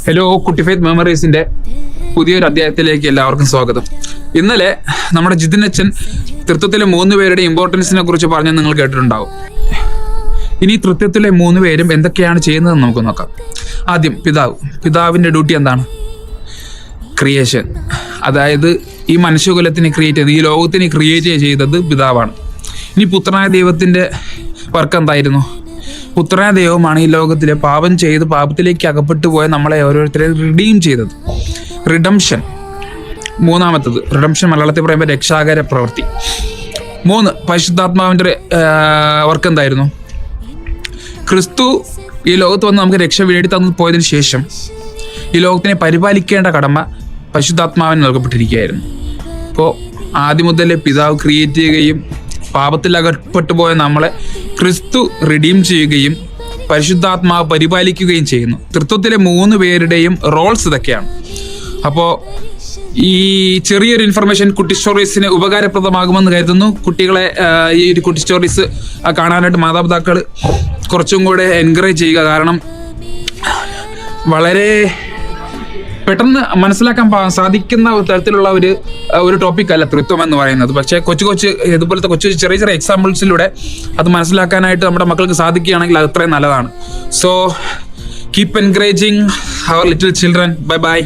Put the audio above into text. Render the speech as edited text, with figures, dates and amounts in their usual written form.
Hello കുട്ടി faith മെമ്മറീസിന്റെ പുതിയൊരു അധ്യായത്തിലേക്ക് എല്ലാവർക്കും സ്വാഗതം. ഇന്നലെ നമ്മുടെ ജിതിനച്ചൻ തൃത്വത്തിലെ 3 പേരുടെ ഇമ്പോർട്ടൻസിനെ കുറിച്ച് പറഞ്ഞ് നിങ്ങൾ കേട്ടിട്ടുണ്ടാവും. ഇനി തൃത്വത്തിലെ 3 പേരും എന്തൊക്കെയാണ് ചെയ്യുന്നതെന്ന് നമുക്ക് നോക്കാം. ആദ്യം പിതാവിന്റെ ഡ്യൂട്ടി എന്താണ്? ക്രിയേഷൻ. അതായത് ഈ മനുഷ്യകുലത്തിനെ ക്രിയേറ്റ് ചെയ്ത് ഈ ലോകത്തിനെ ക്രിയേറ്റ് ചെയ്തത് പിതാവാണ്. ഇനി പുത്രനായ ദൈവത്തിന്റെ വർക്ക് എന്തായിരുന്നു? പുത്രനായ ദൈവമാണ് ഈ ലോകത്തിലെ പാപം ചെയ്ത് പാപത്തിലേക്ക് അകപ്പെട്ടു പോയ നമ്മളെ ഓരോരുത്തരെയും റിഡീം ചെയ്തത്. റിഡംഷൻ. മൂന്നാമത്തത് റിഡംഷൻ മലയാളത്തിൽ പറയുമ്പോൾ രക്ഷാകര പ്രവൃത്തി. 3 പരിശുദ്ധാത്മാവിൻ്റെ വർക്ക് എന്തായിരുന്നു? ക്രിസ്തു ഈ ലോകത്ത് വന്ന് നമുക്ക് രക്ഷ വേണ്ടി തന്നു പോയതിനു ശേഷം ഈ ലോകത്തിനെ പരിപാലിക്കേണ്ട കടമ പരിശുദ്ധാത്മാവിന് നൽകപ്പെട്ടിരിക്കുകയായിരുന്നു. അപ്പോൾ ആദ്യം മുതലേ പിതാവ് ക്രിയേറ്റ് ചെയ്യുകയും പാപത്തിൽ അകപ്പെട്ടു പോയ നമ്മളെ ക്രിസ്തു റിഡീം ചെയ്യുകയും പരിശുദ്ധാത്മാവ് പരിപാലിക്കുകയും ചെയ്യുന്നു. തൃത്വത്തിലെ 3 പേരുടെയും റോൾസ് ഇതൊക്കെയാണ്. അപ്പോൾ ഈ ചെറിയൊരു ഇൻഫർമേഷൻ കുട്ടി സ്റ്റോറീസിന് ഉപകാരപ്രദമാകുമെന്ന് കരുതുന്നു. കുട്ടികളെ ഈ ഒരു കുട്ടി സ്റ്റോറീസ് കാണാനായിട്ട് മാതാപിതാക്കൾ കുറച്ചും കൂടെ എൻകറേജ് ചെയ്യുക. കാരണം വളരെ പെട്ടെന്ന് മനസ്സിലാക്കാൻ സാധിക്കുന്ന തരത്തിലുള്ള ഒരു ടോപ്പിക് അല്ല തൃത്വം എന്ന് പറയുന്നത്. പക്ഷേ ഇതുപോലത്തെ കൊച്ചു ചെറിയ എക്സാമ്പിൾസിലൂടെ അത് മനസ്സിലാക്കാനായിട്ട് നമ്മുടെ മക്കൾക്ക് സാധിക്കുകയാണെങ്കിൽ അത് അത്രയും നല്ലതാണ്. സോ കീപ് എൻകറേജിങ് അവർ ലിറ്റിൽ ചിൽഡ്രൻ. Bye bye.